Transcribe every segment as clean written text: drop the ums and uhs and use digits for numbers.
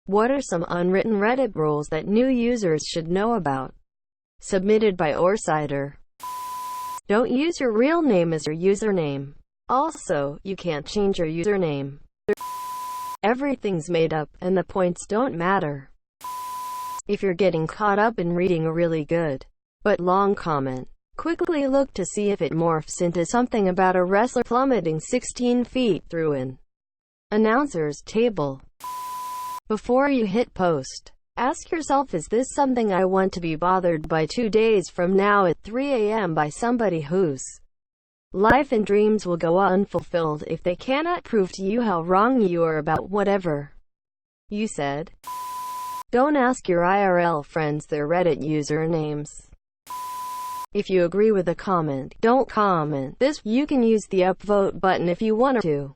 What are some unwritten Reddit rules that new users should know about? Submitted by oursider. Don't use your real name as your username. Also, you can't change your username. Everything's made up, and the points don't matter. If you're getting caught up in reading a really good but long comment, quickly look to see if it morphs into something about a wrestler plummeting 16 feet through an announcer's table. Before you hit post, ask yourself, is this something I want to be bothered by 2 days from now at 3 a.m. by somebody whose life and dreams will go unfulfilled if they cannot prove to you how wrong you are about whatever you said? Don't ask your IRL friends their Reddit usernames. If you agree with a comment, don't comment this. You can use the upvote button if you want to.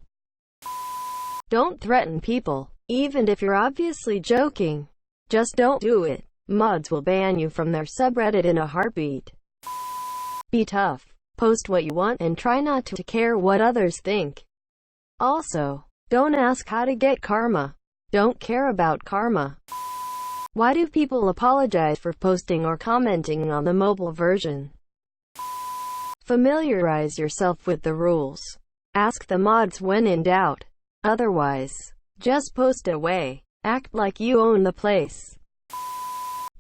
Don't threaten people, even if you're obviously joking. Just don't do it. Mods will ban you from their subreddit in a heartbeat. Be tough. Post what you want and try not to care what others think. Also, don't ask how to get karma. Don't care about karma. Why do people apologize for posting or commenting on the mobile version? Familiarize yourself with the rules. Ask the mods when in doubt. Otherwise, just post away. Act like you own the place.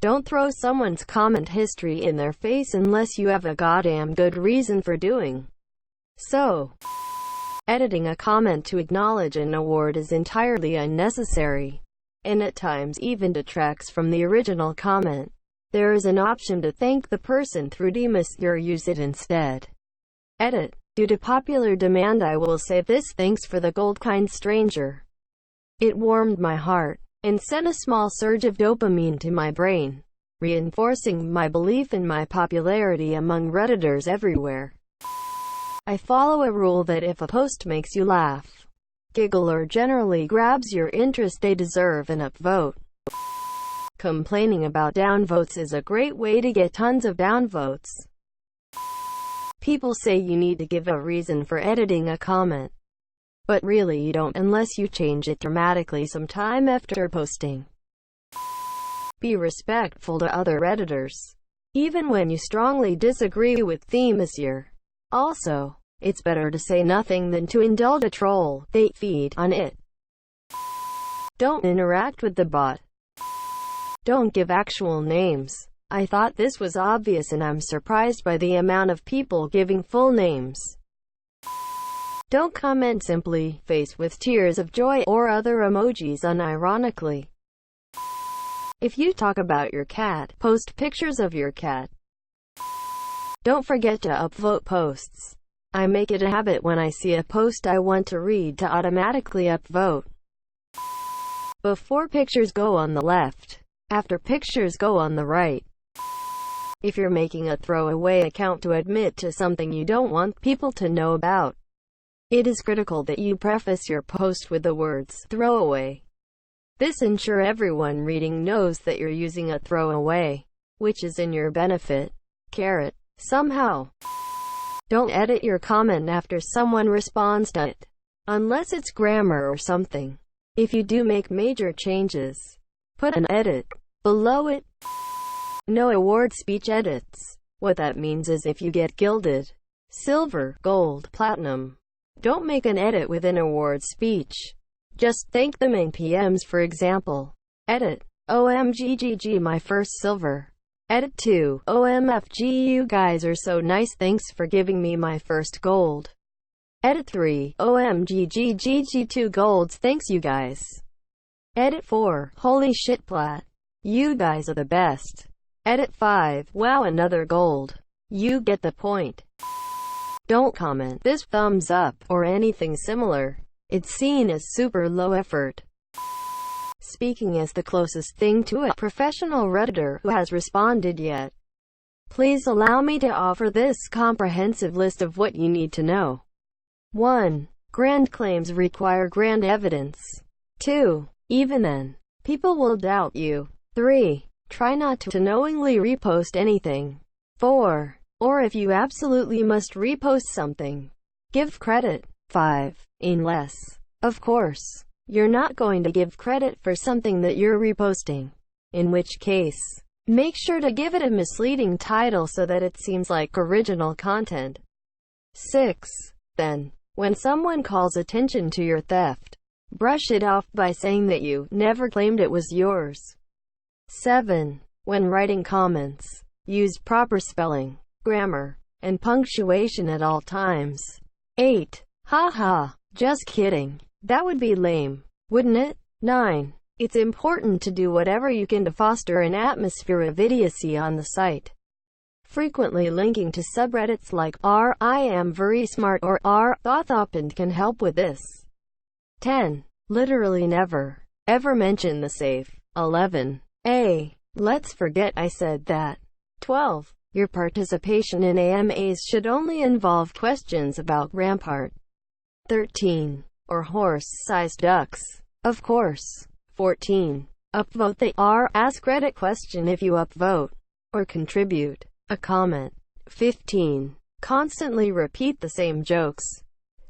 Don't throw someone's comment history in their face unless you have a goddamn good reason for doing so. Editing a comment to acknowledge an award is entirely unnecessary, and at times even detracts from the original comment. There is an option to thank the person through Demas or use it instead. Edit. Due to popular demand, I will say this: thanks for the gold, kind stranger. It warmed my heart and sent a small surge of dopamine to my brain, reinforcing my belief in my popularity among Redditors everywhere. I follow a rule that if a post makes you laugh, giggle, or generally grabs your interest, they deserve an upvote. Complaining about downvotes is a great way to get tons of downvotes. People say you need to give a reason for editing a comment, but really you don't unless you change it dramatically sometime after posting. Be respectful to other Redditors, even when you strongly disagree with theme this year. Also, it's better to say nothing than to indulge a troll bait feed on it. Don't interact with the bot. Don't give actual names. I thought this was obvious, and I'm surprised by the amount of people giving full names. Don't comment simply, face with tears of joy, or other emojis unironically. If you talk about your cat, post pictures of your cat. Don't forget to upvote posts. I make it a habit when I see a post I want to read to automatically upvote. Before pictures go on the left, after pictures go on the right. If you're making a throwaway account to admit to something you don't want people to know about, it is critical that you preface your post with the words "throwaway." This ensures everyone reading knows that you're using a throwaway, which is in your benefit. Somehow. Don't edit your comment after someone responds to it, unless it's grammar or something. If you do make major changes, put an edit below it. No award speech edits. What that means is if you get gilded, silver, gold, platinum, don't make an edit with an award speech. Just thank them in PMs, for example. Edit. OMGGG, my first silver. Edit 2. OMFG, you guys are so nice, thanks for giving me my first gold. Edit 3. OMGGGG, 2 golds, thanks you guys. Edit 4. Holy shit, plat. You guys are the best. Edit 5. Wow, another gold. You get the point. Don't comment this thumbs up or anything similar. It's seen as super low effort. Speaking as the closest thing to a professional Redditor who has responded yet, please allow me to offer this comprehensive list of what you need to know. 1. Grand claims require grand evidence. 2. Even then, people will doubt you. 3. Try not to knowingly repost anything. 4. Or if you absolutely must repost something, give credit. 5. Unless, of course, You're not going to give credit for something that you're reposting. In which case, make sure to give it a misleading title so that it seems like original content. 6. Then, when someone calls attention to your theft, brush it off by saying that you never claimed it was yours. 7. When writing comments, use proper spelling, grammar, and punctuation at all times. 8. Haha, just kidding. That would be lame, wouldn't it? 9. It's important to do whatever you can to foster an atmosphere of idiocy on the site. Frequently linking to subreddits like I am very smart or thought can help with this. 10. Literally never, ever mention the safe. 11. Let's forget I said that. 12. Your participation in AMAs should only involve questions about Rampart. 13. Or horse-sized ducks. Of course. 14. Upvote the AskReddit question if you upvote or contribute a comment. 15. Constantly repeat the same jokes.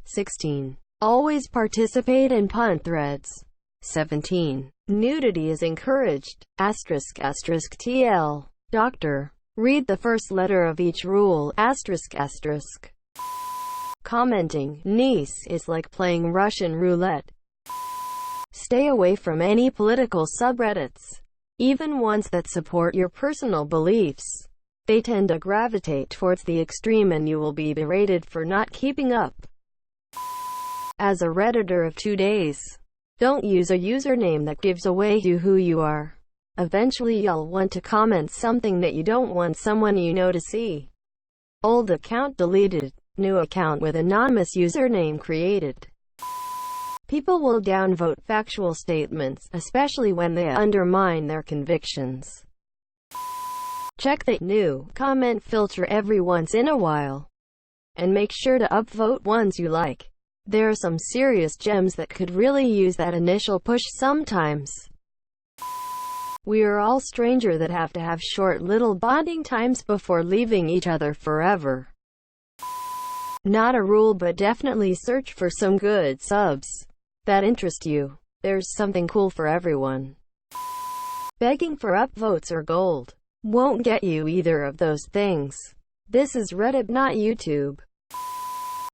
16. Always participate in pun threads. 17. Nudity is encouraged. **** TL. Doctor. Read the first letter of each rule. ****. Commenting niece is like playing Russian roulette. Stay away from any political subreddits, even ones that support your personal beliefs. They tend to gravitate towards the extreme and you will be berated for not keeping up. As a Redditor of 2 days, don't use a username that gives away who you are. Eventually you'll want to comment something that you don't want someone you know to see. Old account deleted, new account with anonymous username created. People will downvote factual statements, especially when they undermine their convictions. Check the new comment filter every once in a while, and make sure to upvote ones you like. There are some serious gems that could really use that initial push sometimes. We are all strangers that have to have short little bonding times before leaving each other forever. Not a rule, but definitely search for some good subs that interest you. There's something cool for everyone. Begging for upvotes or gold won't get you either of those things. This is Reddit, not YouTube.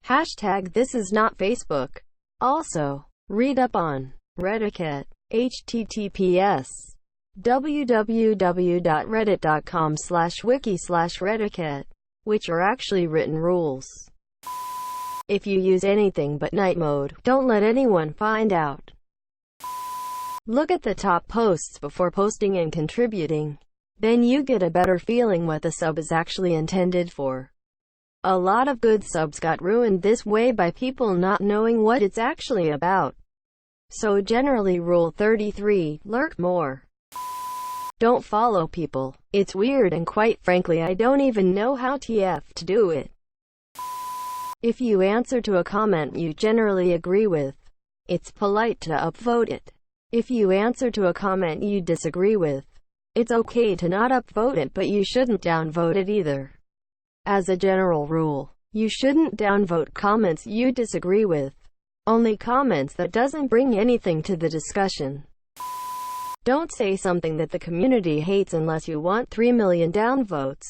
Hashtag this is not Facebook. Also, read up on Reddit. https://www.reddit.com/wiki/Reddit, which are actually written rules. If you use anything but night mode, don't let anyone find out. Look at the top posts before posting and contributing. Then you get a better feeling what the sub is actually intended for. A lot of good subs got ruined this way by people not knowing what it's actually about. So generally rule 33, lurk more. Don't follow people. It's weird and quite frankly I don't even know how to do it. If you answer to a comment you generally agree with, it's polite to upvote it. If you answer to a comment you disagree with, it's okay to not upvote it, but you shouldn't downvote it either. As a general rule, you shouldn't downvote comments you disagree with. Only comments that doesn't bring anything to the discussion. Don't say something that the community hates unless you want 3 million downvotes.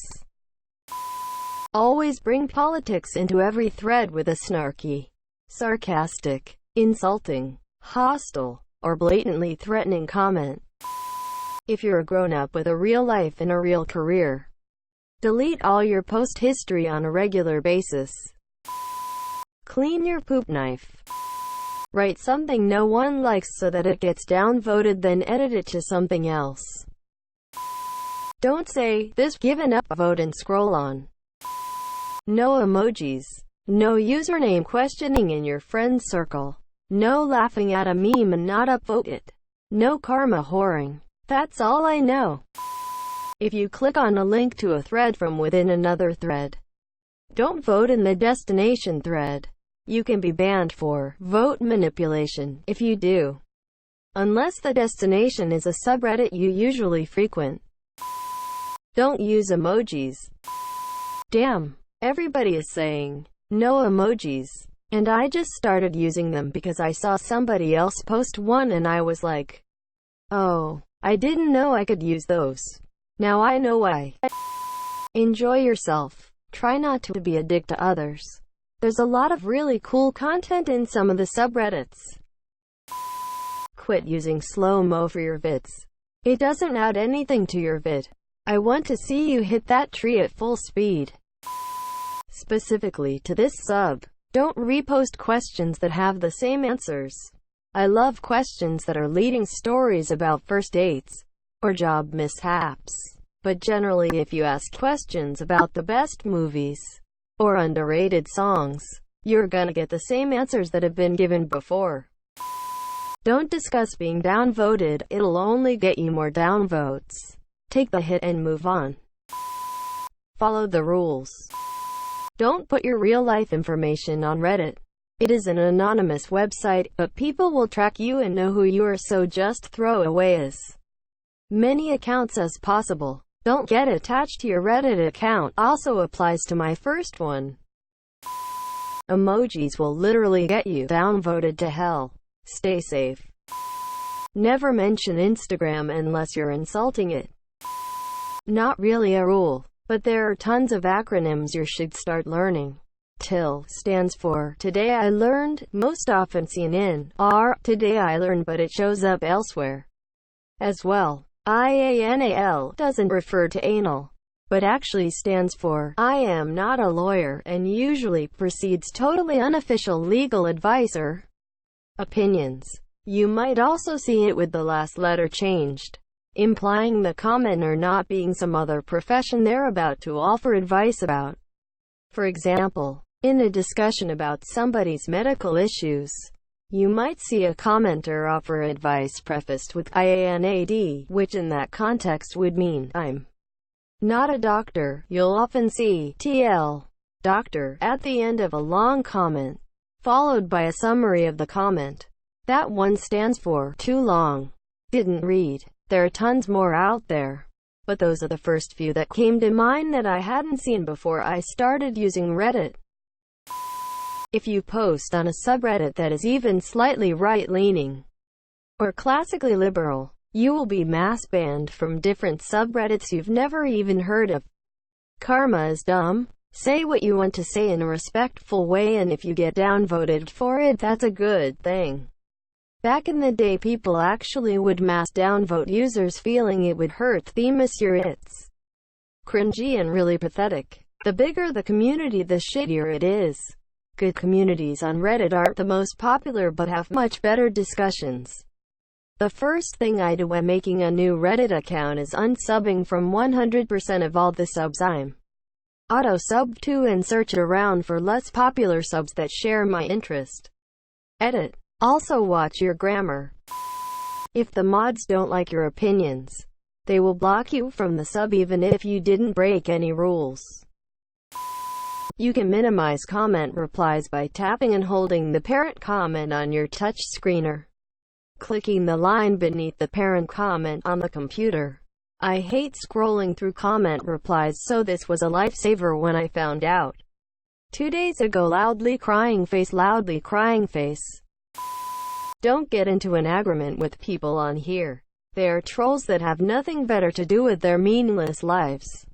Always bring politics into every thread with a snarky, sarcastic, insulting, hostile, or blatantly threatening comment. If you're a grown-up with a real life and a real career, delete all your post history on a regular basis. Clean your poop knife. Write something no one likes so that it gets downvoted, then edit it to something else. Don't say, "this given up," vote and scroll on. No emojis. No username questioning in your friend circle. No laughing at a meme and not upvote it. No karma whoring. That's all I know. If you click on a link to a thread from within another thread, don't vote in the destination thread. You can be banned for vote manipulation if you do, unless the destination is a subreddit you usually frequent. Don't use emojis. Damn, everybody is saying no emojis. And I just started using them because I saw somebody else post one and I was like, oh, I didn't know I could use those. Now I know why. Enjoy yourself. Try not to be a dick to others. There's a lot of really cool content in some of the subreddits. Quit using slow-mo for your vids. It doesn't add anything to your vid. I want to see you hit that tree at full speed. Specifically to this sub, don't repost questions that have the same answers. I love questions that are leading stories about first dates or job mishaps. But generally, if you ask questions about the best movies or underrated songs, you're gonna get the same answers that have been given before. Don't discuss being downvoted, it'll only get you more downvotes. Take the hit and move on. Follow the rules. Don't put your real-life information on Reddit. It is an anonymous website, but people will track you and know who you are, so just throw away as many accounts as possible. Don't get attached to your Reddit account, also applies to my first one. Emojis will literally get you downvoted to hell. Stay safe. Never mention Instagram unless you're insulting it. Not really a rule, but there are tons of acronyms you should start learning. TIL stands for Today I Learned, most often seen in Today I Learned, but it shows up elsewhere as well. IANAL doesn't refer to anal, but actually stands for I am not a lawyer, and usually precedes totally unofficial legal advice or opinions. You might also see it with the last letter changed, implying the commenter not being some other profession they're about to offer advice about. For example, in a discussion about somebody's medical issues, you might see a commenter offer advice prefaced with IANAD, which in that context would mean, I'm not a doctor. You'll often see TL, doctor, at the end of a long comment, followed by a summary of the comment. That one stands for too long. Didn't read. There are tons more out there, but those are the first few that came to mind that I hadn't seen before I started using Reddit. If you post on a subreddit that is even slightly right-leaning or classically liberal, you will be mass banned from different subreddits you've never even heard of. Karma is dumb. Say what you want to say in a respectful way, and if you get downvoted for it, that's a good thing. Back in the day, people actually would mass downvote users, feeling it would hurt them. It's cringy and really pathetic. The bigger the community, the shittier it is. Good communities on Reddit aren't the most popular but have much better discussions. The first thing I do when making a new Reddit account is unsubbing from 100% of all the subs I'm auto-sub to, and search around for less popular subs that share my interest. Edit. Also watch your grammar. If the mods don't like your opinions, they will block you from the sub even if you didn't break any rules. You can minimize comment replies by tapping and holding the parent comment on your touch screen or clicking the line beneath the parent comment on the computer. I hate scrolling through comment replies, so this was a lifesaver when I found out 2 days ago. Loudly crying face. Don't get into an argument with people on here. They are trolls that have nothing better to do with their meaningless lives.